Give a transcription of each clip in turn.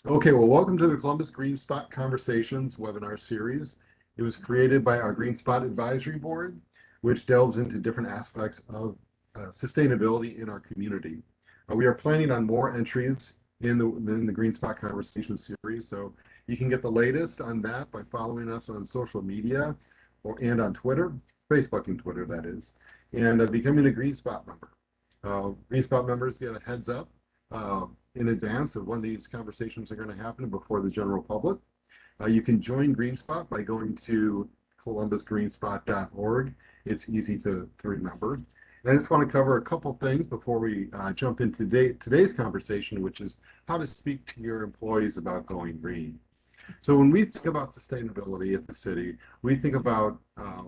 Okay, well, welcome to the Columbus GreenSpot Conversations webinar series. It was created by our GreenSpot Advisory Board, which delves into different aspects of sustainability in our community. We are planning on more entries in the GreenSpot Conversation series, so you can get the latest on that by following us on social media and on Twitter, Facebook and Twitter, that is, and becoming a GreenSpot member. GreenSpot members get a heads up uh, in advance of when these conversations are going to happen before the general public. You can join GreenSpot by going to columbusgreenspot.org. It's easy to remember. And I just want to cover a couple things before we jump into today's conversation, which is how to speak to your employees about going green. So when we think about sustainability at the city, we think about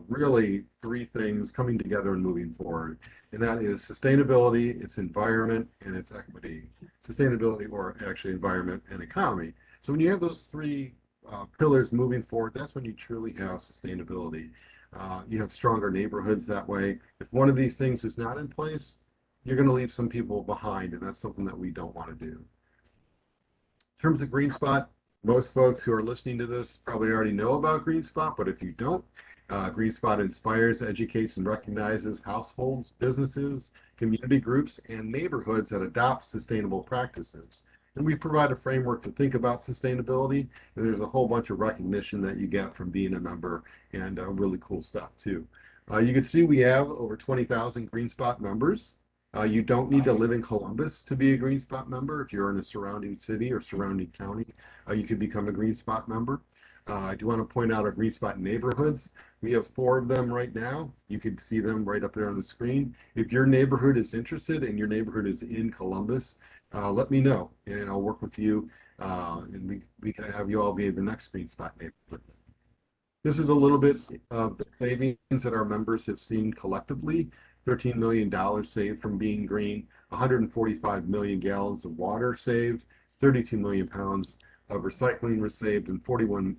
really three things coming together and moving forward. And that is sustainability, its environment, and its equity. Sustainability, or actually environment and economy. So when you have those three pillars moving forward, that's when you truly have sustainability. You have stronger neighborhoods that way. If one of these things is not in place, you're going to leave some people behind, and that's something that we don't want to do. In terms of GreenSpot, most folks who are listening to this probably already know about GreenSpot, but if you don't, GreenSpot inspires, educates, and recognizes households, businesses, community groups, and neighborhoods that adopt sustainable practices. And we provide a framework to think about sustainability, and there's a whole bunch of recognition that you get from being a member, and really cool stuff too. You can see we have over 20,000 GreenSpot members. You don't need to live in Columbus to be a GreenSpot member. If you're in a surrounding city or surrounding county, you can become a GreenSpot member. I do want to point out our GreenSpot neighborhoods. We have 4 of them right now. You can see them right up there on the screen. If your neighborhood is interested and your neighborhood is in Columbus, let me know and I'll work with you, and we can have you all be the next GreenSpot neighborhood. This is a little bit of the savings that our members have seen collectively. $13 million saved from being green, 145 million gallons of water saved, 32 million pounds of recycling was saved, and 41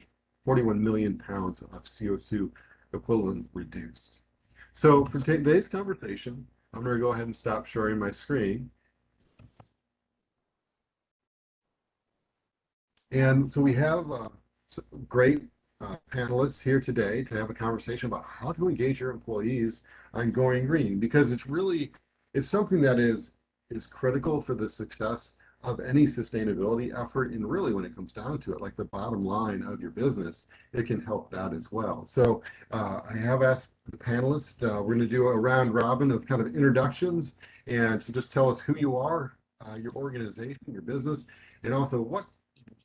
million pounds of CO2 equivalent reduced. So for today's conversation, I'm going to go ahead and stop sharing my screen. And so we have great panelists here today to have a conversation about how to engage your employees on going green, because it's something that is critical for the success of any sustainability effort. And really, when it comes down to it, like the bottom line of your business, it can help that as well. So I have asked the panelists, we're going to do a round robin of kind of introductions, and so just tell us who you are, your organization, your business, and also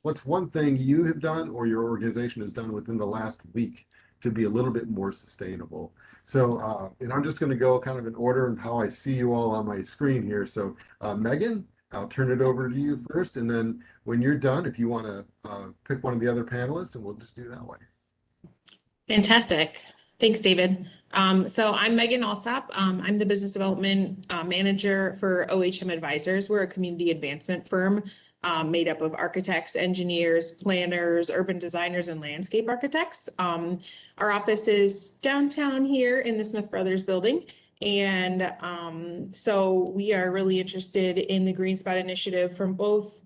what's one thing you have done or your organization has done within the last week to be a little bit more sustainable. So, and I'm just going to go kind of in order of how I see you all on my screen here. So, Megan, I'll turn it over to you first, and then when you're done, if you want to pick one of the other panelists, and we'll just do that way. Fantastic. Thanks, David. So I'm Megan Alsop. I'm the business development manager for OHM Advisors. We're a community advancement firm made up of architects, engineers, planners, urban designers, and landscape architects. Our office is downtown here in the Smith Brothers building. And so we are really interested in the GreenSpot initiative from both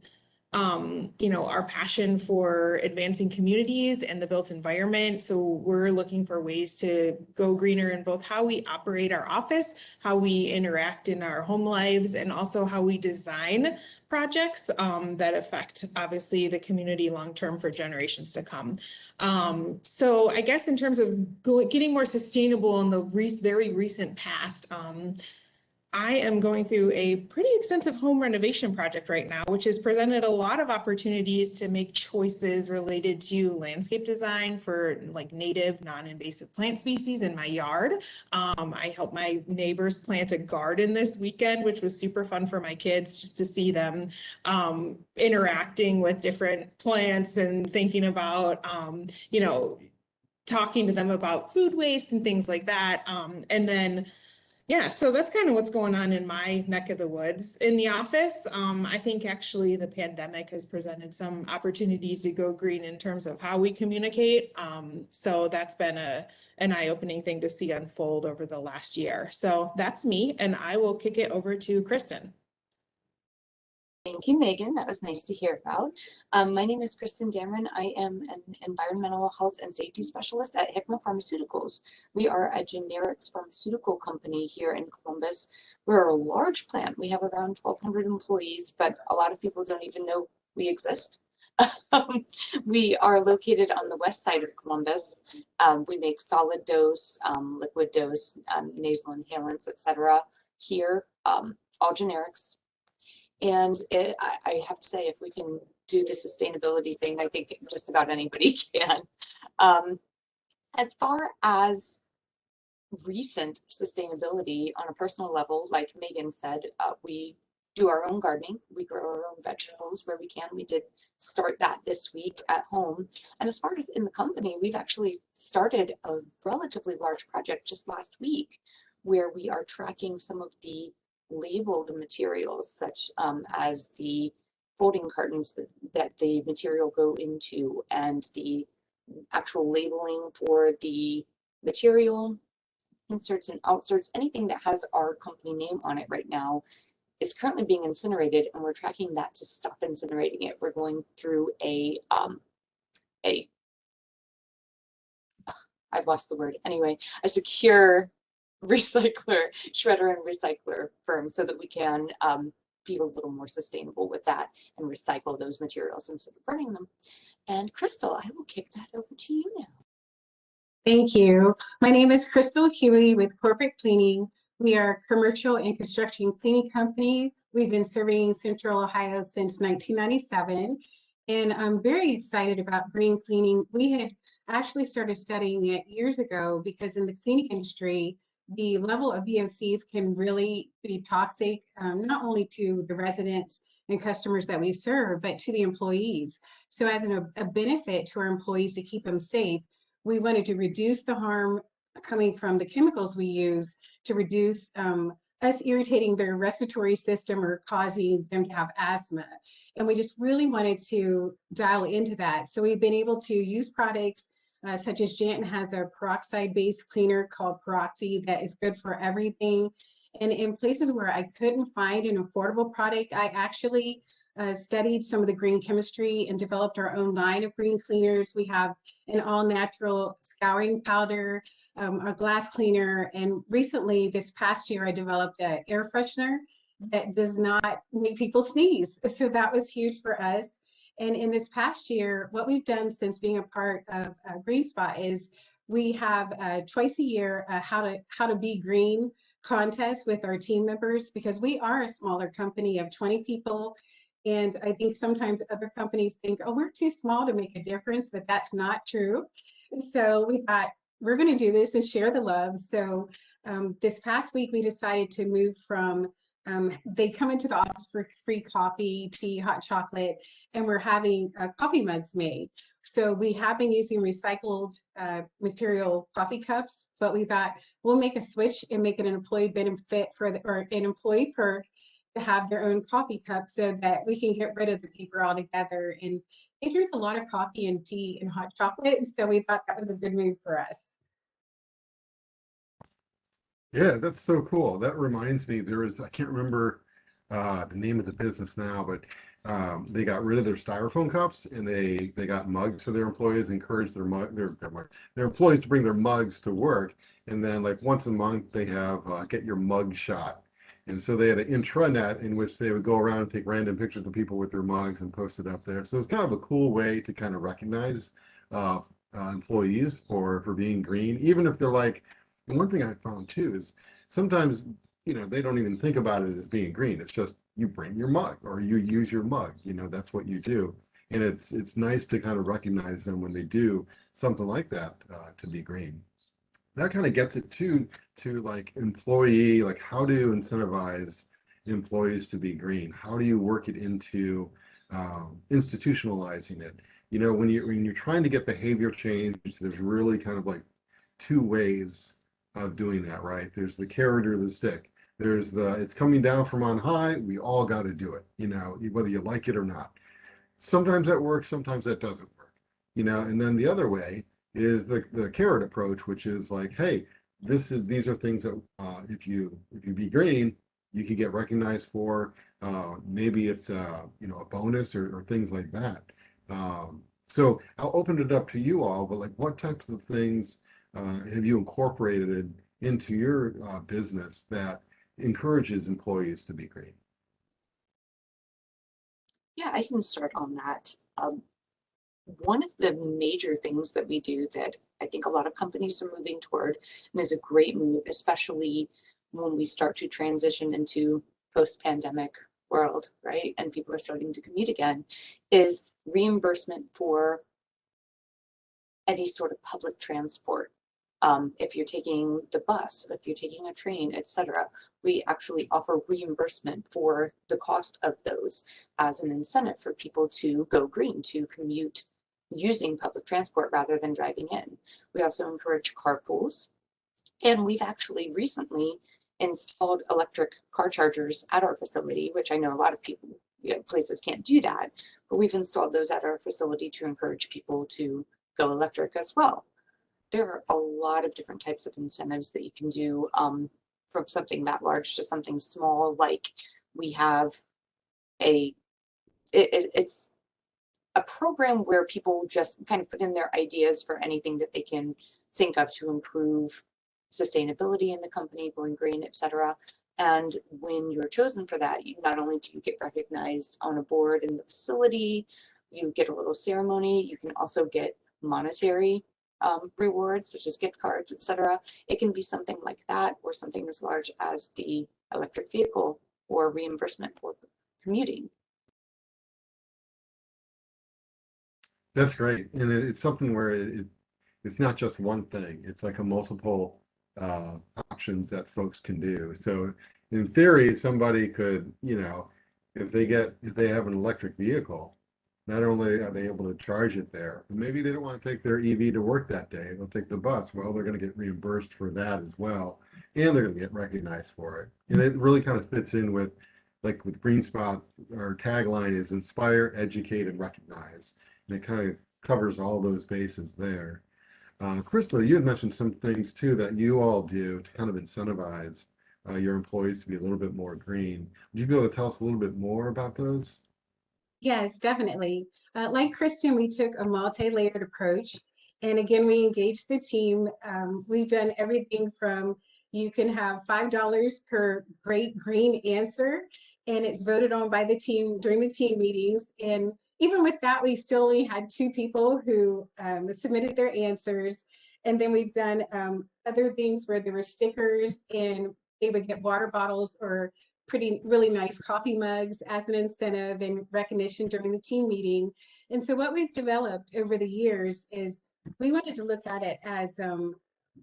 our passion for advancing communities and the built environment. So we're looking for ways to go greener in both how we operate our office, how we interact in our home lives, and also how we design projects that affect, obviously, the community long-term for generations to come. So I guess in terms of getting more sustainable in the very recent past, I am going through a pretty extensive home renovation project right now, which has presented a lot of opportunities to make choices related to landscape design for like native non-invasive plant species in my yard. I helped my neighbors plant a garden this weekend, which was super fun for my kids just to see them interacting with different plants and thinking about, talking to them about food waste and things like that. And then yeah, so that's kind of what's going on in my neck of the woods. In the office, I think actually the pandemic has presented some opportunities to go green in terms of how we communicate. So that's been an eye-opening thing to see unfold over the last year. So that's me, and I will kick it over to Kristen. Thank you, Megan. That was nice to hear about. My name is Kristen Dameron. I am an environmental health and safety specialist at Hikma Pharmaceuticals. We are a generics pharmaceutical company here in Columbus. We're a large plant. We have around 1,200 employees, but a lot of people don't even know we exist. We are located on the west side of Columbus. We make solid dose, liquid dose, nasal inhalants, etc. here, all generics. And I have to say, if we can do the sustainability thing, I think just about anybody can. As far as recent sustainability on a personal level, like Megan said, we do our own gardening. We grow our own vegetables where we can. We did start that this week at home. And as far as in the company, we've actually started a relatively large project just last week where we are tracking some of the labeled materials, such as the folding cartons that the material go into, and the actual labeling for the material, inserts and outserts, anything that has our company name on it right now is currently being incinerated, and we're tracking that to stop incinerating it. We're going through I've lost the word. Anyway, a secure recycler, shredder and recycler firm, so that we can be a little more sustainable with that and recycle those materials instead of burning them. And Crystal, I will kick that over to you now. Thank you. My name is Crystal Huey with Corporate Cleaning. We are a commercial and construction cleaning company. We've been serving Central Ohio since 1997, and I'm very excited about green cleaning. We had actually started studying it years ago because in the cleaning industry, the level of VOCs can really be toxic, not only to the residents and customers that we serve, but to the employees. So as a benefit to our employees to keep them safe, we wanted to reduce the harm coming from the chemicals we use to reduce us irritating their respiratory system or causing them to have asthma. And we just really wanted to dial into that. So we've been able to use products such as Janton has a peroxide-based cleaner called Peroxy that is good for everything. And in places where I couldn't find an affordable product, I actually studied some of the green chemistry and developed our own line of green cleaners. We have an all-natural scouring powder, a glass cleaner, and recently, this past year, I developed an air freshener that does not make people sneeze. So that was huge for us. And in this past year, what we've done since being a part of GreenSpot is we have twice a year how to be green contest with our team members, because we are a smaller company of 20 people. And I think sometimes other companies think, oh, we're too small to make a difference, but that's not true. So we thought we're going to do this and share the love. So this past week, we decided to move from they come into the office for free coffee, tea, hot chocolate, and we're having coffee mugs made. So we have been using recycled material coffee cups, but we thought we'll make a switch and make it an employee benefit or an employee perk to have their own coffee cup so that we can get rid of the paper altogether. And they drink a lot of coffee and tea and hot chocolate, and so we thought that was a good move for us. Yeah, that's so cool. That reminds me, I can't remember the name of the business now, but they got rid of their styrofoam cups and they got mugs for their employees, encouraged their employees to bring their mugs to work. And then like once a month they have get your mug shot. And so they had an intranet in which they would go around and take random pictures of people with their mugs and post it up there. So it's kind of a cool way to kind of recognize employees for being green, even if they're like, and one thing I found too is sometimes, they don't even think about it as being green. It's just you bring your mug or you use your mug, that's what you do. And it's nice to kind of recognize them when they do something like that to be green. That kind of gets it to like employee, like how to incentivize employees to be green. How do you work it into institutionalizing it? When you're trying to get behavior change, there's really kind of like two ways of doing that, right? There's the carrot or the stick. There's it's coming down from on high. We all got to do it, whether you like it or not. Sometimes that works, sometimes that doesn't work, and then the other way is the carrot approach, which is like, hey, these are things that if you be green, you could get recognized for. Maybe it's you know, a bonus or things like that. So I'll open it up to you all, but like what types of things have you incorporated into your business that encourages employees to be green? Yeah, I can start on that. One of the major things that we do that I think a lot of companies are moving toward, and is a great move, especially when we start to transition into post-pandemic world, right? And people are starting to commute again, is reimbursement for any sort of public transport. If you're taking the bus, if you're taking a train, etc., we actually offer reimbursement for the cost of those as an incentive for people to go green, to commute using public transport rather than driving in. We also encourage carpools, and we've actually recently installed electric car chargers at our facility, which I know a lot of people, you know, places can't do that, but we've installed those at our facility to encourage people to go electric as well. There are a lot of different types of incentives that you can do, from something that large to something small. Like we have it's a program where people just kind of put in their ideas for anything that they can think of to improve sustainability in the company, going green, etc. And when you're chosen for that, you not only do you get recognized on a board in the facility, you get a little ceremony, you can also get monetary rewards such as gift cards, etc. It can be something like that, or something as large as the electric vehicle or reimbursement for commuting. That's great, and it's something where it's not just one thing. It's like a multiple options that folks can do. So in theory, somebody could, you know, if they have an electric vehicle, not only are they able to charge it there, but maybe they don't want to take their EV to work that day. They'll take the bus. Well, they're going to get reimbursed for that as well, and they're going to get recognized for it. And it really kind of fits in with, like with GreenSpot, our tagline is inspire, educate, and recognize. And it kind of covers all those bases there. Crystal, you had mentioned some things too that you all do to kind of incentivize your employees to be a little bit more green. Would you be able to tell us a little bit more about those? Yes, definitely. Like Kristen, we took a multi-layered approach. And again, we engaged the team. We've done everything from you can have $5 per great green answer, and it's voted on by the team during the team meetings. And even with that, we still only had 2 people who submitted their answers. And then we've done other things where there were stickers, and they would get water bottles or really nice coffee mugs as an incentive and recognition during the team meeting. And so what we've developed over the years is we wanted to look at it as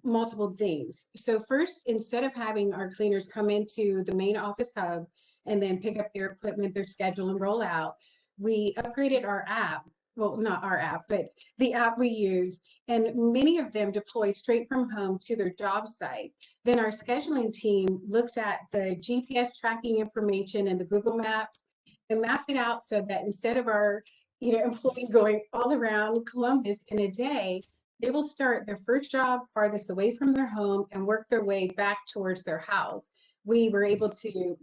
multiple things. So first, instead of having our cleaners come into the main office hub and then pick up their equipment, their schedule, and roll out, we upgraded our app. Well, not our app, but the app we use, and many of them deployed straight from home to their job site. Then our scheduling team looked at the GPS tracking information and the Google Maps and mapped it out so that instead of our employee going all around Columbus in a day, they will start their first job farthest away from their home and work their way back towards their house. We were able to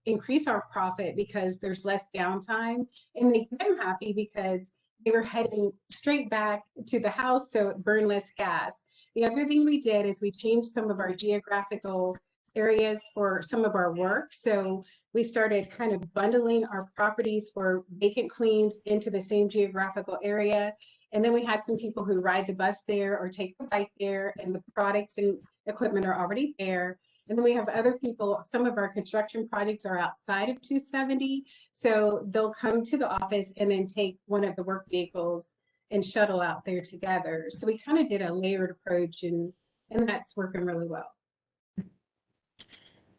increase our profit because there's less downtime, and make them happy because they were heading straight back to the house, so it burned less gas. The other thing we did is we changed some of our geographical areas for some of our work. So we started kind of bundling our properties for vacant cleans into the same geographical area. And then we had some people who ride the bus there or take the bike there, and the products and equipment are already there. And then we have other people, some of our construction projects are outside of 270. So they'll come to the office and then take one of the work vehicles and shuttle out there together. So we kind of did a layered approach, and that's working really well.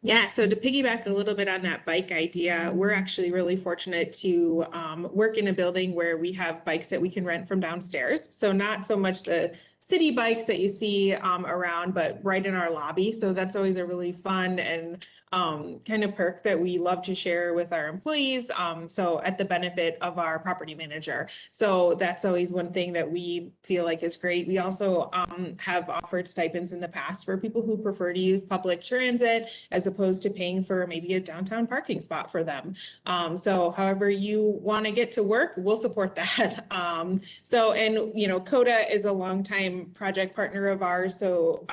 Yeah, so to piggyback a little bit on that bike idea, we're actually really fortunate to work in a building where we have bikes that we can rent from downstairs. So not so much the city bikes that you see around, but right in our lobby. So that's always a really fun and kind of perk that we love to share with our employees. So at the benefit of our property manager. So that's always one thing that we feel like is great. We also have offered stipends in the past for people who prefer to use public transit as opposed to paying for maybe a downtown parking spot for them. So however you want to get to work, we'll support that. And you know, CODA is a longtime project partner of ours. So,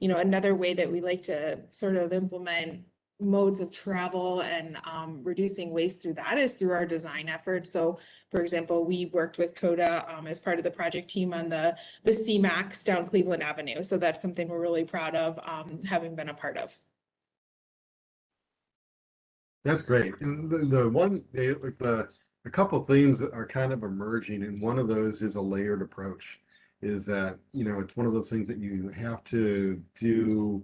you know, another way that we like to sort of implement modes of travel and reducing waste through that is through our design efforts. So for example, we worked with CODA as part of the project team on the CMAX down Cleveland Avenue. So that's something we're really proud of having been a part of. That's great. And a couple of themes that are kind of emerging, and one of those is a layered approach. Is that, you know, it's one of those things that you have to do.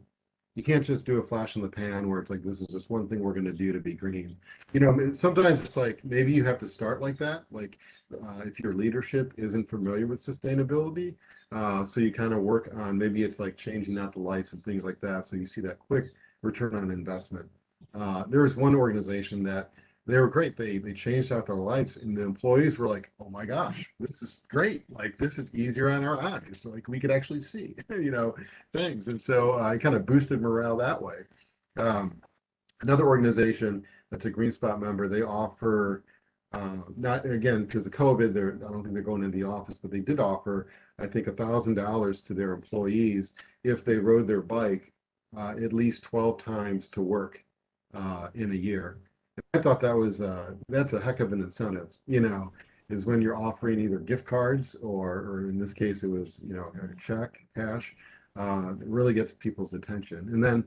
You can't just do a flash in the pan where it's like, this is just one thing we're going to do to be green. You know, sometimes it's like, maybe you have to start like that. Like if your leadership isn't familiar with sustainability, so you kind of work on, maybe it's like changing out the lights and things like that. So you see that quick return on investment. There was one organization that they were great. They changed out their lights, and the employees were like, "Oh my gosh, this is great! Like this is easier on our eyes. Like we could actually see, you know, things." And so I kind of boosted morale that way. Another organization that's a GreenSpot member, they offer not again because of COVID. I don't think they're going into the office, but they did offer, I think, $1,000 to their employees if they rode their bike at least 12 times to work in a year. I thought that was that's a heck of an incentive, you know, is when you're offering either gift cards or in this case it was, you know, a check, cash. It really gets people's attention. And then,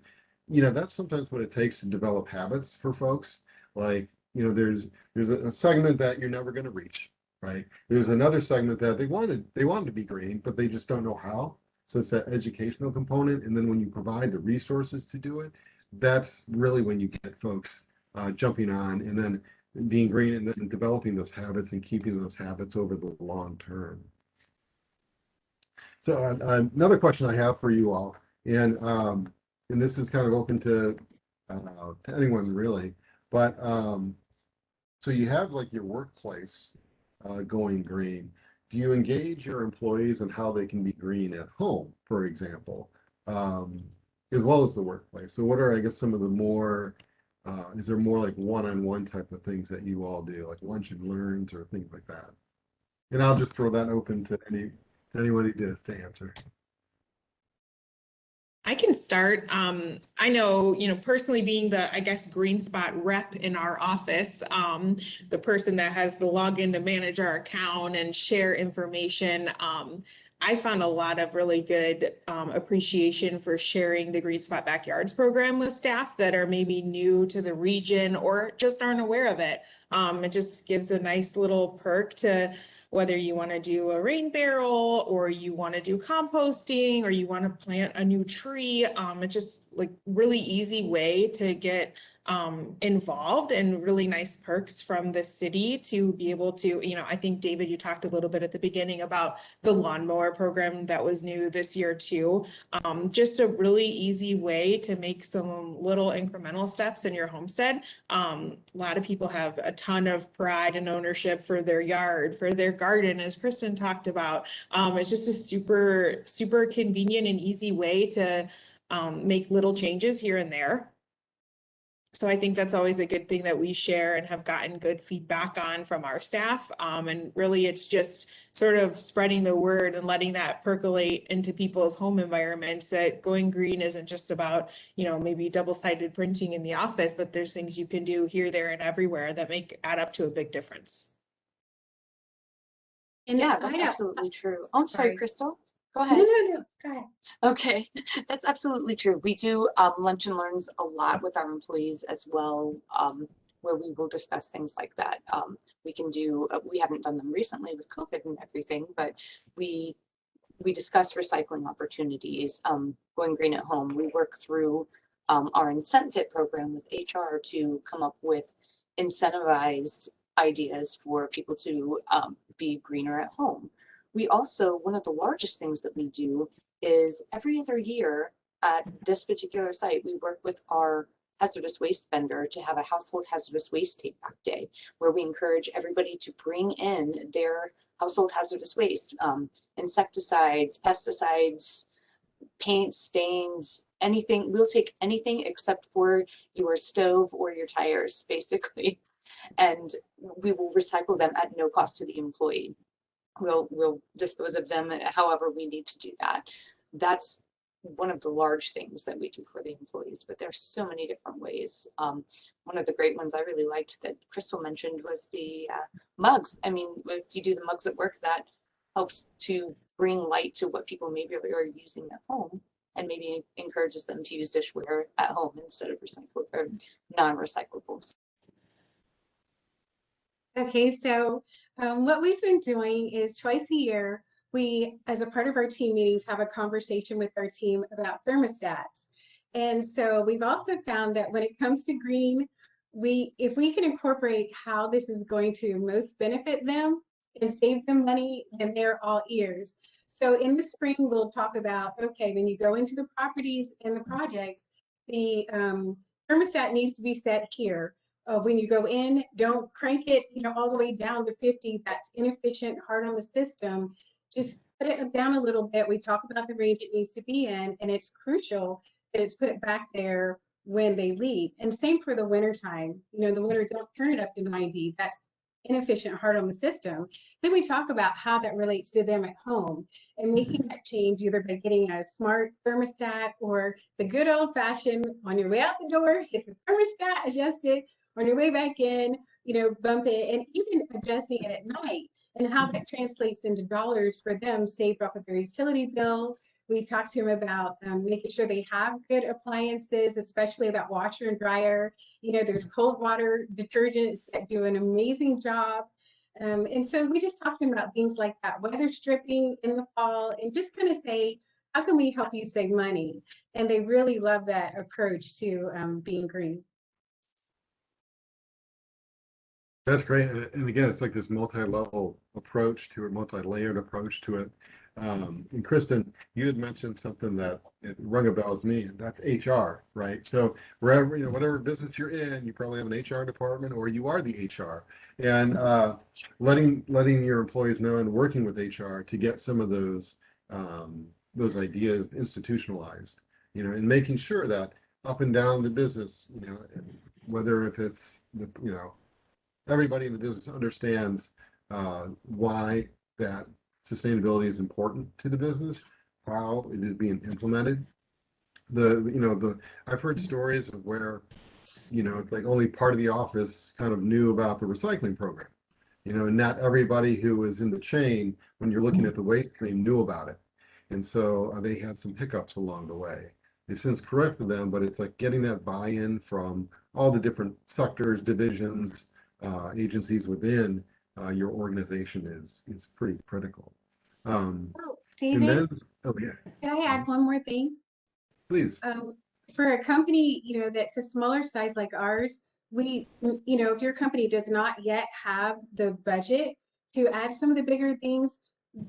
you know, that's sometimes what it takes to develop habits for folks. Like, you know, there's a segment that you're never going to reach, right? There's another segment that they wanted to be green, but they just don't know how. So it's that educational component. And then when you provide the resources to do it, that's really when you get folks jumping on and then being green and then developing those habits and keeping those habits over the long term. So another question I have for you all, and this is kind of open to anyone really, but so you have like your workplace going green. Do you engage your employees on how they can be green at home, for example, as well as the workplace? So what are, I guess, some of the more is there more like one-on-one type of things that you all do, like lunch and learns or things like that? And I'll just throw that open to anybody to answer. I can start. I know, you know, personally being the, I guess, GreenSpot rep in our office, the person that has the login to manage our account and share information, I found a lot of really good appreciation for sharing the GreenSpot Backyards program with staff that are maybe new to the region or just aren't aware of it. It just gives a nice little perk to whether you want to do a rain barrel or you want to do composting or you want to plant a new tree. It's just like really easy way to get involved and really nice perks from the city to be able to, you know, I think David, you talked a little bit at the beginning about the lawnmower program that was new this year too. Just a really easy way to make some little incremental steps in your homestead. A lot of people have a ton of pride and ownership for their yard, for their garden, as Kristen talked about. It's just a super convenient and easy way to make little changes here and there. So I think that's always a good thing that we share and have gotten good feedback on from our staff. And really it's just sort of spreading the word and letting that percolate into people's home environments, that going green isn't just about, you know, maybe double-sided printing in the office, but there's things you can do here, there, and everywhere that add up to a big difference. And Yeah, that's absolutely true. Oh, sorry, Crystal. Go ahead. No, go ahead. Okay, that's absolutely true. We do lunch and learns a lot with our employees as well, where we will discuss things like that. We can do, we haven't done them recently with COVID and everything, but we discuss recycling opportunities, going green at home. We work through our incentive program with HR to come up with incentivized ideas for people to be greener at home. We also, one of the largest things that we do is every other year at this particular site, we work with our hazardous waste vendor to have a household hazardous waste take back day, where we encourage everybody to bring in their household hazardous waste, insecticides, pesticides, paint, stains, anything. We'll take anything except for your stove or your tires, basically. And we will recycle them at no cost to the employee. We'll dispose of them however we need to do that. That's one of the large things that we do for the employees, but there's so many different ways. One of the great ones I really liked that Crystal mentioned was the mugs. I mean, if you do the mugs at work, that helps to bring light to what people maybe are using at home, and maybe encourages them to use dishware at home instead of recycled or non-recyclables. Okay, so what we've been doing is twice a year, we, as a part of our team meetings, have a conversation with our team about thermostats. And so we've also found that when it comes to green, if we can incorporate how this is going to most benefit them and save them money, then they're all ears. So in the spring, we'll talk about, okay, when you go into the properties and the projects, the thermostat needs to be set here. When you go in, don't crank it, all the way down to 50. That's inefficient, hard on the system. Just put it down a little bit. We talk about the range it needs to be in, and it's crucial that it's put back there when they leave. And same for the winter time. The winter, don't turn it up to 90. That's inefficient, hard on the system. Then we talk about how that relates to them at home and making that change either by getting a smart thermostat or the good old fashioned on your way out the door, hit the thermostat, adjust it, on your way back in, bump it, and even adjusting it at night, and how that translates into dollars for them saved off of their utility bill. We talked to them about making sure they have good appliances, especially that washer and dryer. There's cold water detergents that do an amazing job. And so we just talked to them about things like that, weather stripping in the fall, and just kind of say, how can we help you save money? And they really love that approach to being green. That's great. And again, it's like this multi-level approach to it, multi-layered approach to it. And Kristen, you had mentioned something that it rung a bell with me. That's HR, right? So wherever, whatever business you're in, you probably have an HR department or you are the HR. And letting your employees know and working with HR to get some of those ideas institutionalized, and making sure that up and down the business, whether if it's the, everybody in the business understands why that sustainability is important to the business, how it is being implemented. I've heard stories of where, it's like only part of the office kind of knew about the recycling program, and not everybody who was in the chain, when you're looking at the waste stream, knew about it. And so they had some hiccups along the way. They've since corrected them, but it's like getting that buy-in from all the different sectors, divisions, agencies within your organization is pretty critical. David, Oh yeah, can I add one more thing? please. For a company, that's a smaller size like ours, if your company does not yet have the budget to add some of the bigger things,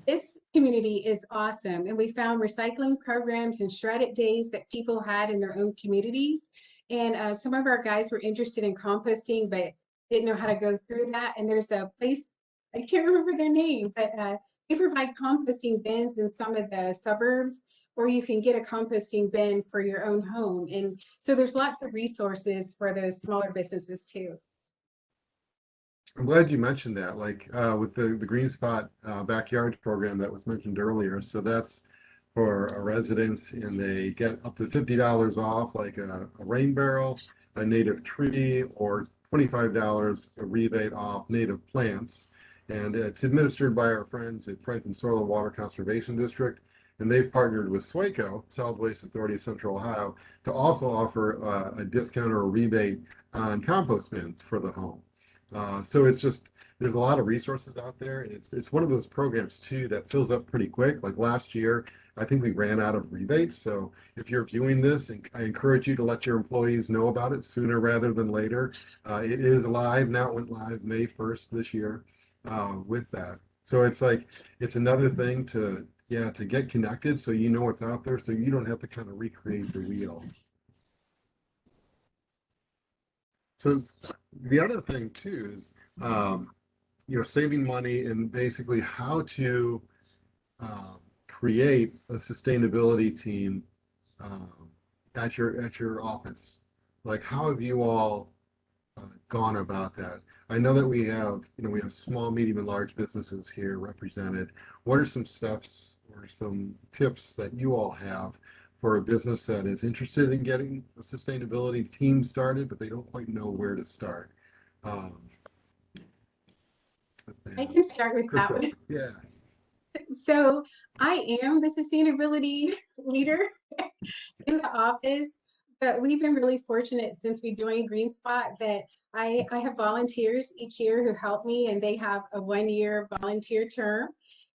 this community is awesome. And we found recycling programs and shred-it days that people had in their own communities. And some of our guys were interested in composting, but didn't know how to go through that. And there's a place, I can't remember their name, but they provide composting bins in some of the suburbs, or you can get a composting bin for your own home. And so there's lots of resources for those smaller businesses too. I'm glad you mentioned that, like with the GreenSpot backyards program that was mentioned earlier. So that's for a residents, and they get up to $50 off, like a rain barrel, a native tree, or $25 a rebate off native plants. And it's administered by our friends at Franklin Soil and Water Conservation District. And they've partnered with SWACO, Solid Waste Authority of Central Ohio, to also offer a discount or a rebate on compost bins for the home. So it's just, there's a lot of resources out there. And it's one of those programs too that fills up pretty quick. Like last year, I think we ran out of rebates. So if you're viewing this, and I encourage you to let your employees know about it sooner rather than later. It is live now. It went live May 1st this year with that. So it's like, it's another thing to, yeah, to get connected so you know what's out there so you don't have to kind of recreate the wheel. So the other thing too is, saving money and basically how to create a sustainability team um, at your office. Like, how have you all gone about that? I know that we have small, medium, and large businesses here represented. What are some steps or some tips that you all have for a business that is interested in getting a sustainability team started, but they don't quite know where to start? Um, I can start with that Crystal, one. yeah. So I am the sustainability leader in the office, but we've been really fortunate since we joined GreenSpot that I have volunteers each year who help me, and they have a 1-year volunteer term.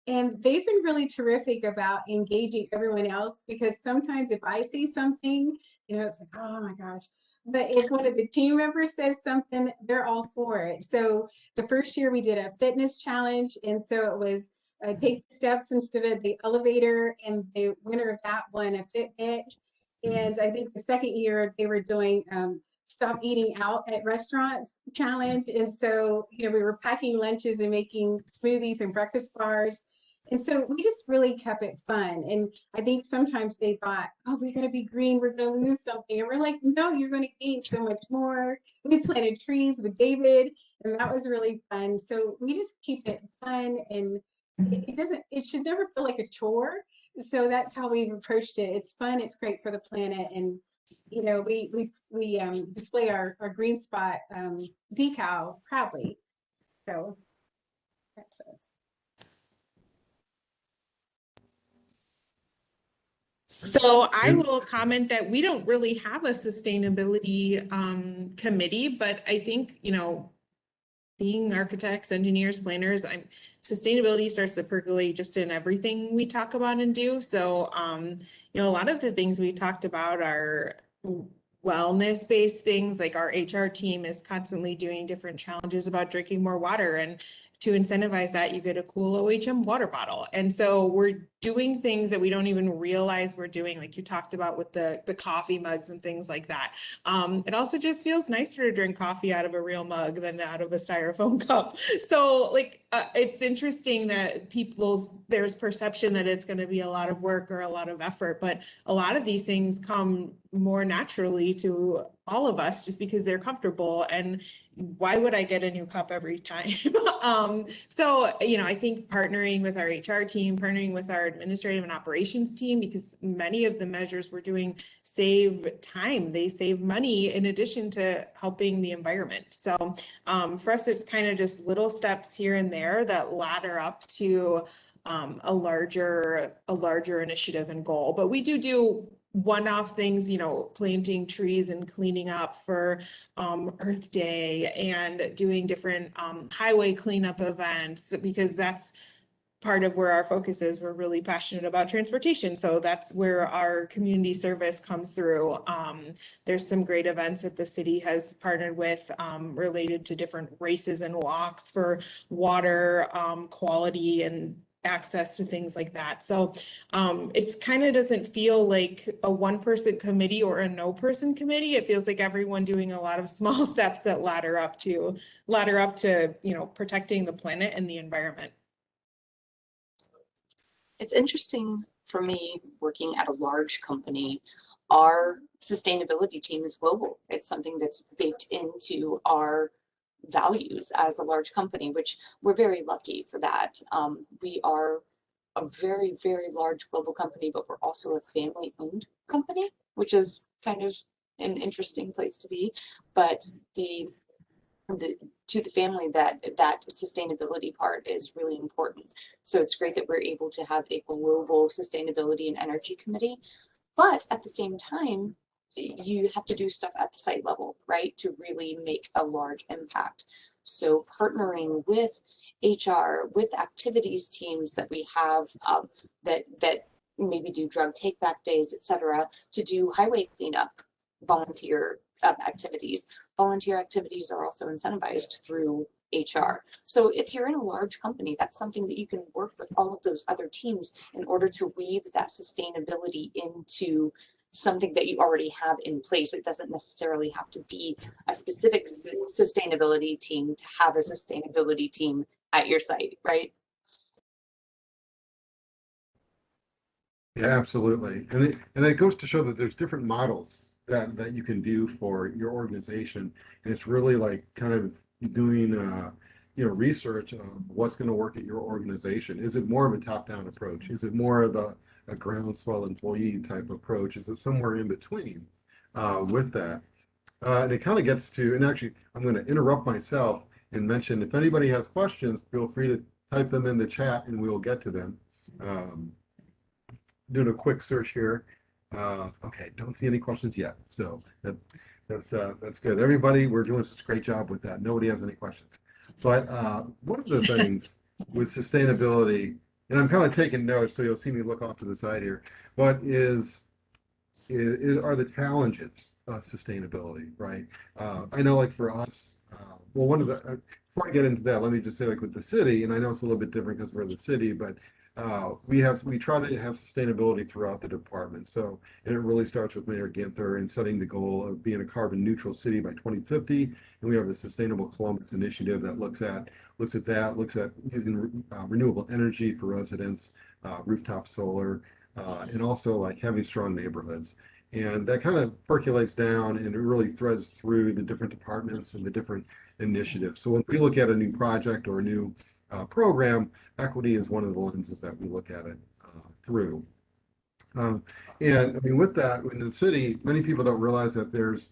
And they've been really terrific about engaging everyone else, because sometimes if I say something, it's like, oh my gosh. But if one of the team members says something, they're all for it. So the first year we did a fitness challenge. And so it was take steps instead of the elevator. And the winner of that won a Fitbit. And I think the second year they were doing stop eating out at restaurants challenge. And so, we were packing lunches and making smoothies and breakfast bars. And so we just really kept it fun. And I think sometimes they thought, oh, we're going to be green, we're going to lose something. And we're like, no, you're going to gain so much more. We planted trees with David, and that was really fun. So we just keep it fun, and it should never feel like a chore. So that's how we've approached it. It's fun, it's great for the planet. And we display our GreenSpot decal proudly. So that's us. So I will comment that we don't really have a sustainability committee, but I think, being architects, engineers, planners, sustainability starts to percolate just in everything we talk about and do. So, a lot of the things we talked about are wellness-based things. Like our HR team is constantly doing different challenges about drinking more water, and to incentivize that, you get a cool OHM water bottle. And so we're doing things that we don't even realize we're doing, like you talked about with the coffee mugs and things like that. It also just feels nicer to drink coffee out of a real mug than out of a styrofoam cup. So it's interesting that there's perception that it's going to be a lot of work or a lot of effort, but a lot of these things come more naturally to all of us just because they're comfortable. And why would I get a new cup every time? So, I think partnering with our HR team, partnering with our administrative and operations team, because many of the measures we're doing save time, they save money in addition to helping the environment. So for us, it's kind of just little steps here and there that ladder up to a larger initiative and goal. But we do one-off things, planting trees and cleaning up for Earth Day, and doing different highway cleanup events, because that's part of where our focus is. We're really passionate about transportation, so that's where our community service comes through. There's some great events that the city has partnered with related to different races and walks for water quality and access to things like that. So it's kind of doesn't feel like a one-person committee or a no-person committee. It feels like everyone doing a lot of small steps that ladder up to protecting the planet and the environment. It's interesting for me working at a large company. Our sustainability team is global. It's something that's baked into our values as a large company, which we're very lucky for that. We are a very, very large global company, but we're also a family-owned company, which is kind of an interesting place to be. But to the family, that sustainability part is really important. So it's great that we're able to have a global sustainability and energy committee, but at the same time, you have to do stuff at the site level, right, to really make a large impact. So partnering with HR, with activities teams that we have that maybe do drug take back days, etc., to do highway cleanup, volunteer activities. Volunteer activities are also incentivized through HR. So if you're in a large company, that's something that you can work with all of those other teams in order to weave that sustainability into something that you already have in place. It doesn't necessarily have to be a specific sustainability team to have a sustainability team at your site, right? Yeah, absolutely. And it goes to show that there's different models that you can do for your organization. And it's really like kind of doing, research of what's going to work at your organization. Is it more of a top-down approach? Is it more of a groundswell employee type approach? Is it somewhere in between with that? And it kind of gets to, and actually, I'm going to interrupt myself and mention if anybody has questions, feel free to type them in the chat and we will get to them. Doing a quick search here. Okay, don't see any questions yet. So that's good. Everybody, we're doing such a great job with that. Nobody has any questions. But one of the things with sustainability, and I'm kind of taking notes, so you'll see me look off to the side here, but are the challenges of sustainability, right? I know like for us, well, one of the, before I get into that, let me just say like with the city, and I know it's a little bit different because we're the city, but we try to have sustainability throughout the department. So, and it really starts with Mayor Ginther in setting the goal of being a carbon neutral city by 2050. And we have the Sustainable Columbus Initiative that looks at using renewable energy for residents, rooftop solar, and also like having strong neighborhoods. And that kind of percolates down and it really threads through the different departments and the different initiatives. So when we look at a new project or a new program, equity is one of the lenses that we look at it through. And I mean, with that, in the city, many people don't realize that there's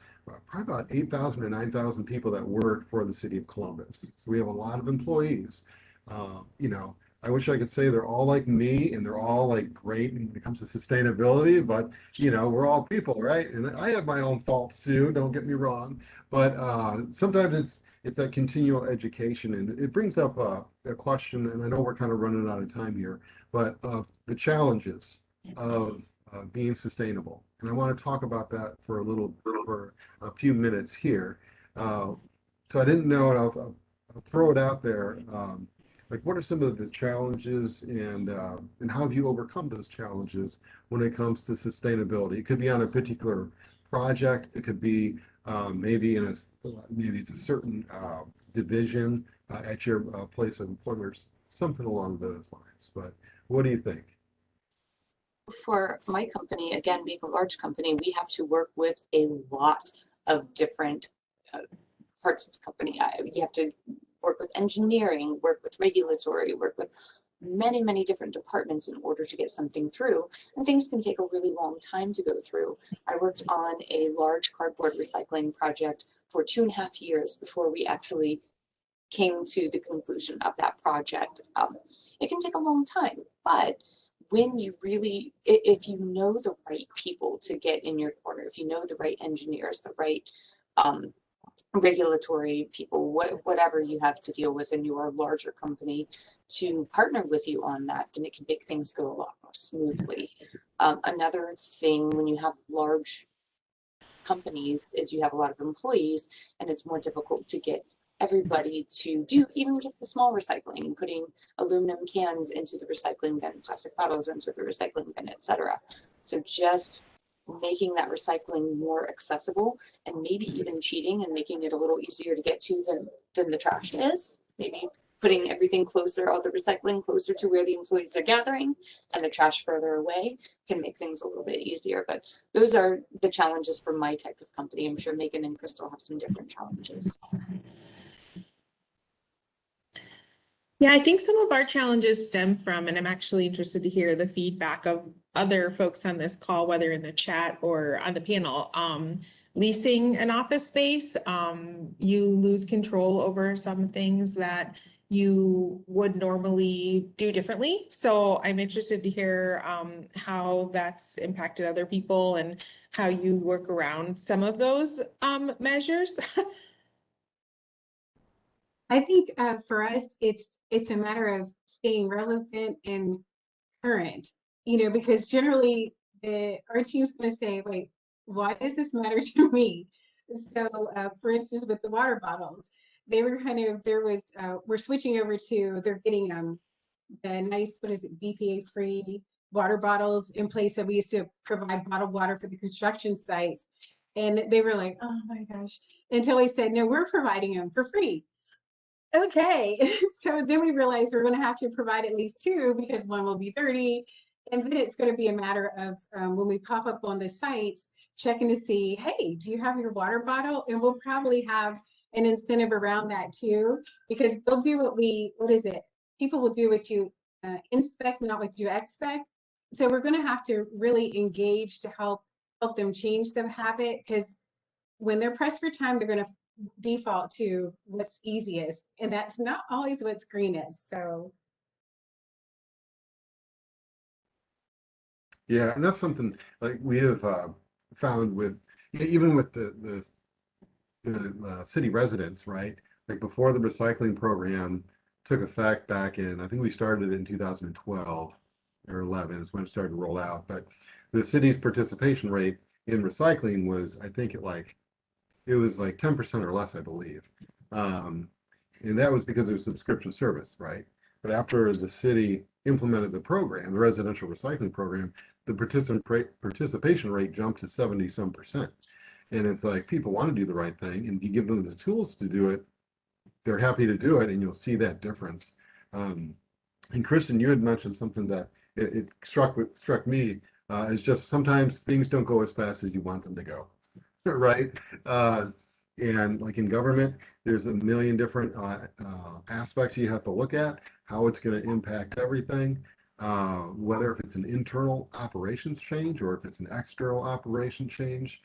probably about 8,000 or 9,000 people that work for the city of Columbus. So we have a lot of employees. I wish I could say they're all like me and they're all like great when it comes to sustainability, but we're all people, right? And I have my own faults too, don't get me wrong. But sometimes it's that continual education, and it brings up a question, and I know we're kind of running out of time here, but the challenges of being sustainable. And I want to talk about that for a few minutes here. So I didn't know, and I'll throw it out there. Like, what are some of the challenges, and how have you overcome those challenges when it comes to sustainability? It could be on a particular project. It could be maybe it's a certain division at your place of employment, something along those lines. But what do you think? For my company, again, being a large company, we have to work with a lot of different parts of the company. You have to work with engineering, work with regulatory, work with many, many different departments in order to get something through. And things can take a really long time to go through. I worked on a large cardboard recycling project for 2.5 years before we actually came to the conclusion of that project. It can take a long time, but when you really, if you know the right people to get in your corner, if you know the right engineers, the right regulatory people, whatever you have to deal with in your larger company to partner with you on that, then it can make things go a lot more smoothly. Another thing when you have large companies is you have a lot of employees and it's more difficult to get everybody to do even just the small recycling, putting aluminum cans into the recycling bin, plastic bottles into the recycling bin, etc. So just making that recycling more accessible and maybe even cheating and making it a little easier to get to than the trash is. Maybe putting everything closer, all the recycling closer to where the employees are gathering and the trash further away can make things a little bit easier. But those are the challenges for my type of company. I'm sure Megan and Crystal have some different challenges. Yeah, I think some of our challenges stem from, and I'm actually interested to hear the feedback of other folks on this call, whether in the chat or on the panel. Leasing an office space, you lose control over some things that you would normally do differently. So I'm interested to hear how that's impacted other people and how you work around some of those measures. I think for us, it's a matter of staying relevant and current, because generally our team's going to say, wait, why does this matter to me? So for instance, with the water bottles, they were we're switching over to, they're getting the nice, what is it, BPA free water bottles in place that we used to provide bottled water for the construction sites. And they were like, oh my gosh, until we said, no, we're providing them for free. Okay. So then we realized we're going to have to provide at least two because one will be 30. And then it's going to be a matter of when we pop up on the sites, checking to see, hey, do you have your water bottle? And we'll probably have an incentive around that too, because they'll do what is it? People will do what you inspect, not what you expect. So we're going to have to really engage to help them change the habit, because when they're pressed for time, they're going to default to what's easiest, and that's not always what's greenest. So Yeah, and that's something like we have found with even with the city residents, right? Like before the recycling program took effect back in, I think we started in 2012 or 11 is when it started to roll out. But the city's participation rate in recycling was, I think, it was like 10% or less, I believe. Um, and that was because it was subscription service, right? But after the city implemented the program, the residential recycling program, the participation rate jumped to 70 some percent. And it's like people want to do the right thing, and if you give them the tools to do it, they're happy to do it, and you'll see that difference. Um, and Kristen, you had mentioned something that it struck me as just sometimes things don't go as fast as you want them to go, right? And like in government, there's a million different aspects you have to look at, how it's going to impact everything, whether if it's an internal operations change or if it's an external operation change.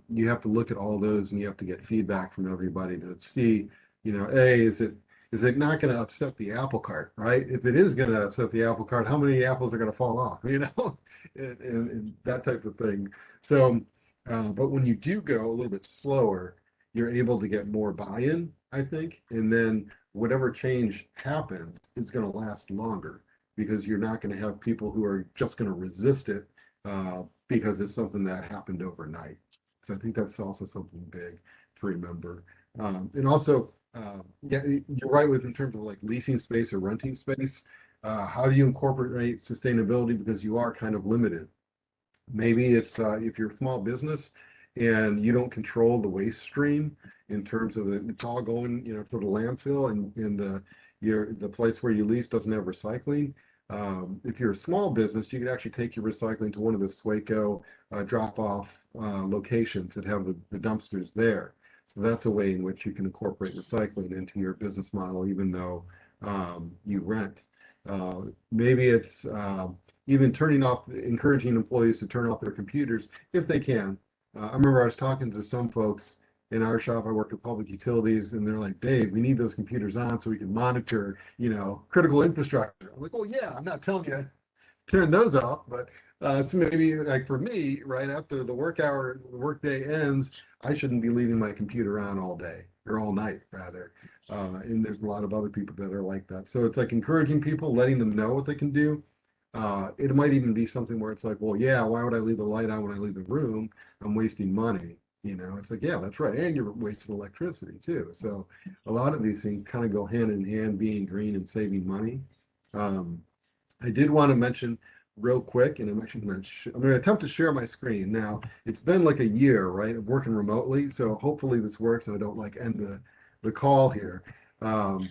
You have to look at all those, and you have to get feedback from everybody to see, A, is it not going to upset the apple cart, right? If it is going to upset the apple cart, how many apples are going to fall off, and that type of thing. So, but when you do go a little bit slower, you're able to get more buy-in, I think, and then whatever change happens is going to last longer because you're not going to have people who are just going to resist it because it's something that happened overnight. So I think that's also something big to remember. And also, yeah, you're right with in terms of like leasing space or renting space. How do you incorporate sustainability because you are kind of limited? Maybe it's if you're a small business and you don't control the waste stream in terms of it's all going, to the landfill, and the place where you lease doesn't have recycling. If you're a small business, you could actually take your recycling to one of the SWACO drop-off locations that have the dumpsters there. So that's a way in which you can incorporate recycling into your business model, even though you rent. Maybe it's even encouraging employees to turn off their computers if they can. I remember I was talking to some folks in our shop. I worked with public utilities, and they're like, Dave, we need those computers on so we can monitor, critical infrastructure. I'm like, oh yeah, I'm not telling you turn those off, but so maybe like for me, right after the workday ends, I shouldn't be leaving my computer on all day or all night rather. And there's a lot of other people that are like that. So it's like encouraging people, letting them know what they can do. It might even be something where it's like, well, yeah, why would I leave the light on when I leave the room? I'm wasting money. It's like, yeah, that's right. And you're wasting electricity too. So a lot of these things kind of go hand in hand, being green and saving money. I did want to mention real quick, and I'm actually going to attempt to share my screen. Now, it's been like a year, right, of working remotely, so hopefully this works and I don't like end the call here. But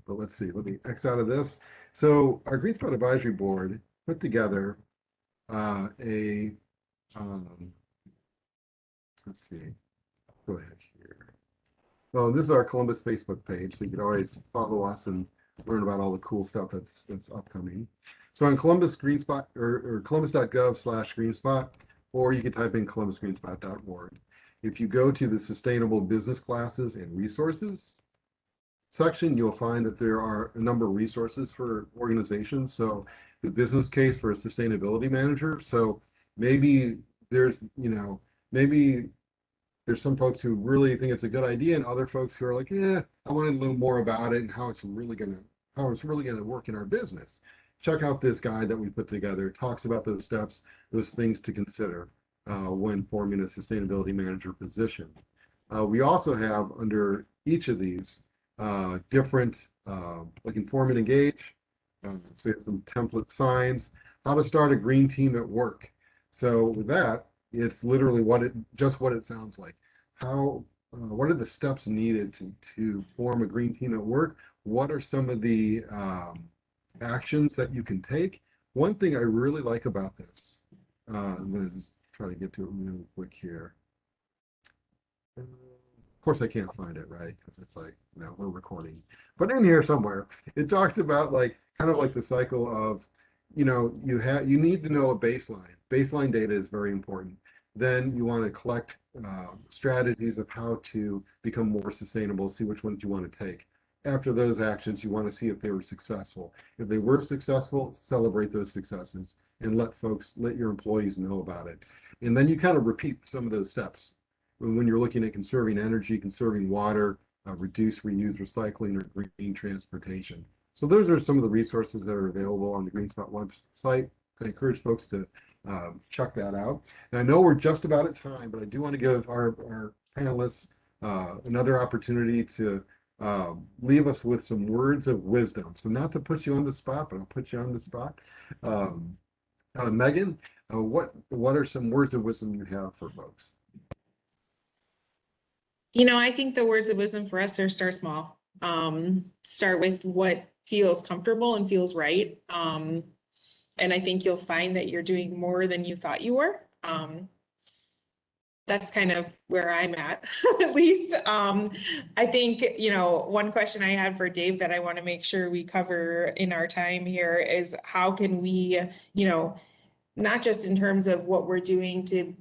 let's see, let me X out of this. So our GreenSpot Advisory Board put together a, let's see, go ahead here. Well, this is our Columbus Facebook page, so you can always follow us and learn about all the cool stuff that's upcoming. So on Columbus GreenSpot or columbus.gov/GreenSpot, or you can type in columbusgreenspot.org. If you go to the Sustainable Business Classes and Resources section, you'll find that there are a number of resources for organizations. So the business case for a sustainability manager. So maybe there's some folks who really think it's a good idea, and other folks who are like, yeah, I want to know more about it and how it's really gonna work in our business. Check out this guide that we put together. It talks about those steps, those things to consider when forming a sustainability manager position. We also have under each of these different, like inform and engage. So we have some template signs, how to start a green team at work. So with that, it's literally just what it sounds like. What are the steps needed to form a green team at work? What are some of the actions that you can take? One thing I really like about this, I'm going to just try to get to it real quick here. Of course, I can't find it, right? Because it's like, we're recording. But in here somewhere, it talks about like kind of like the cycle of, you need to know a baseline. Baseline data is very important. Then you want to collect strategies of how to become more sustainable, see which ones you want to take. After those actions, you want to see if they were successful. If they were successful, celebrate those successes and let your employees know about it. And then you kind of repeat some of those steps when you're looking at conserving energy, conserving water, reduce, reuse, recycling, or green transportation. So those are some of the resources that are available on the GreenSpot website. I encourage folks to check that out. And I know we're just about at time, but I do want to give our panelists another opportunity to leave us with some words of wisdom. So not to put you on the spot, but I'll put you on the spot. Megan, what are some words of wisdom you have for folks? I think the words of wisdom for us are start small. Start with what feels comfortable and feels right. And I think you'll find that you're doing more than you thought you were. That's kind of where I'm at least. I think, one question I had for Dave that I want to make sure we cover in our time here is how can we, not just in terms of what we're doing to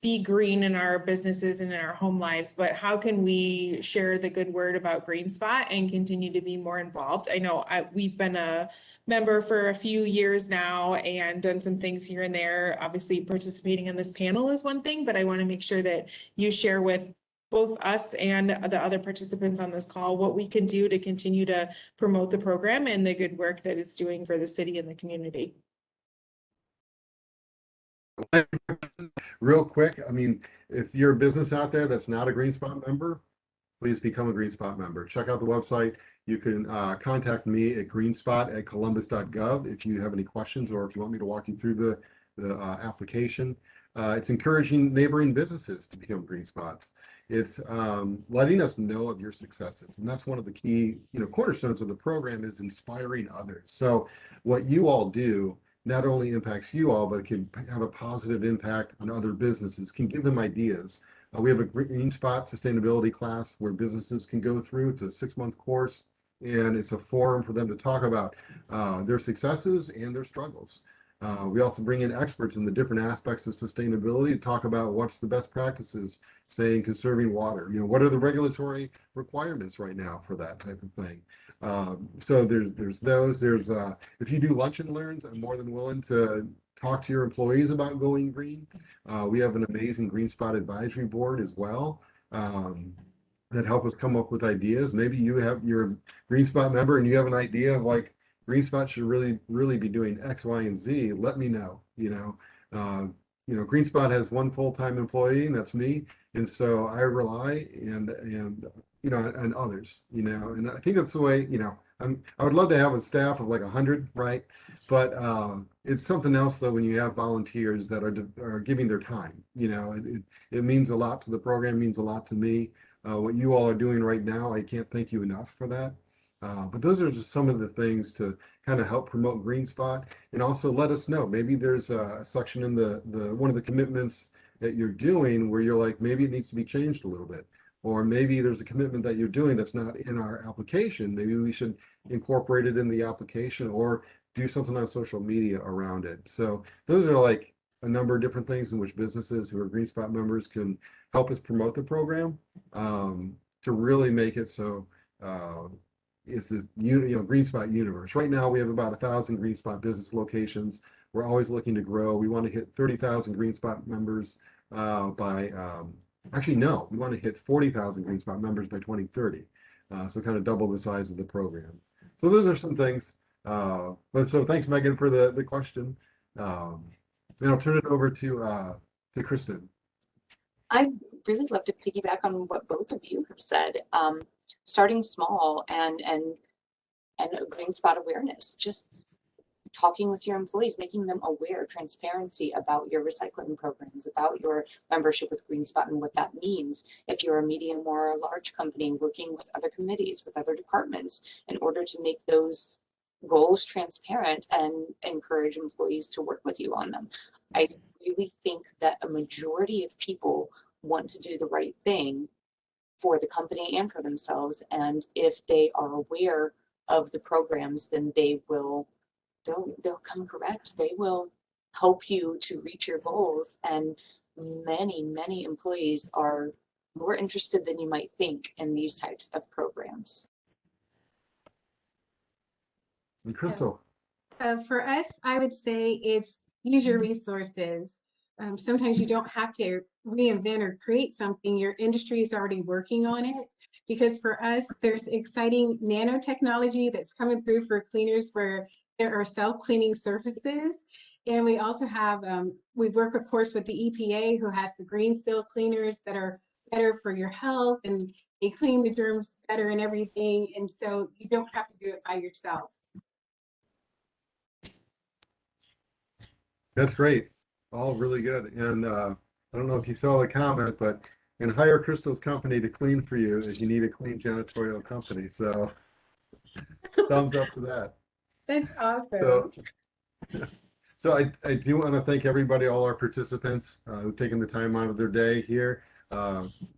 be green in our businesses and in our home lives, but how can we share the good word about GreenSpot and continue to be more involved? I know we've been a member for a few years now and done some things here and there. Obviously, participating in this panel is one thing, but I want to make sure that you share with both us and the other participants on this call what we can do to continue to promote the program and the good work that it's doing for the city and the community. Real quick, I mean, if you're a business out there that's not a GreenSpot member, please become a GreenSpot member. Check out the website. You can contact me at greenspot@columbus.gov if you have any questions or if you want me to walk you through the application. It's encouraging neighboring businesses to become GreenSpots. It's letting us know of your successes. And that's one of the key, cornerstones of the program is inspiring others. So what you all do not only impacts you all, but it can have a positive impact on other businesses, can give them ideas. We have a GreenSpot sustainability class where businesses can go through. It's a 6-month course, and it's a forum for them to talk about their successes and their struggles. We also bring in experts in the different aspects of sustainability to talk about what's the best practices, say in conserving water. What are the regulatory requirements right now for that type of thing? So there's those. If you do lunch and learns, I'm more than willing to talk to your employees about going green. We have an amazing GreenSpot advisory board as well that help us come up with ideas. Maybe you're a GreenSpot member and you have an idea of like GreenSpot should really be doing X, Y, and Z. Let me know. GreenSpot has one full-time employee, and that's me, and so I rely on others. And I think that's the way. I would love to have a staff of like 100, right? But it's something else though when you have volunteers that are giving their time. It means a lot to the program, means a lot to me. What you all are doing right now, I can't thank you enough for that. But those are just some of the things to kind of help promote GreenSpot and also let us know. Maybe there's a section in the one of the commitments that you're doing where you're like, maybe it needs to be changed a little bit. Or maybe there's a commitment that you're doing that's not in our application. Maybe we should incorporate it in the application or do something on social media around it. So those are like a number of different things in which businesses who are GreenSpot members can help us promote the program to really make it so it's this GreenSpot universe. Right now we have about 1,000 GreenSpot business locations. We're always looking to grow. We want to hit 30,000 GreenSpot members actually, no, we want to hit 40,000 GreenSpot members by 2030. So kind of double the size of the program. So those are some things. So thanks, Megan, for the question. And I'll turn it over to Kristen. I really love to piggyback on what both of you have said. Starting small and a GreenSpot awareness, just talking with your employees, making them aware, transparency about your recycling programs, about your membership with GreenSpot and what that means. If you're a medium or a large company, working with other committees, with other departments, in order to make those goals transparent and encourage employees to work with you on them. I really think that a majority of people want to do the right thing for the company and for themselves. And if they are aware of the programs, then they'll come correct. They will help you to reach your goals. And many employees are more interested than you might think in these types of programs. And Crystal. For us, I would say it's use your resources. Sometimes you don't have to reinvent or create something. Your industry is already working on it. Because for us, there's exciting nanotechnology that's coming through for cleaners where there are self-cleaning surfaces. And we also have, we work, of course, with the EPA, who has the green seal cleaners that are better for your health, and they clean the germs better and everything. And so you don't have to do it by yourself. That's great. All really good. And I don't know if you saw the comment, but and hire Crystal's company to clean for you if you need a clean janitorial company. So thumbs up to that. That's awesome. So I do want to thank everybody, all our participants who've taken the time out of their day here.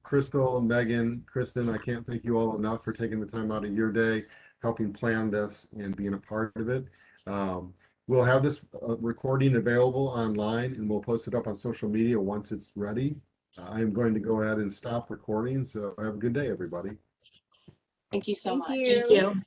Crystal, Megan, Kristen, I can't thank you all enough for taking the time out of your day, helping plan this and being a part of it. We'll have this recording available online, and we'll post it up on social media once it's ready. I am going to go ahead and stop recording. So have a good day, everybody. Thank you so much. Thank you. Thank you.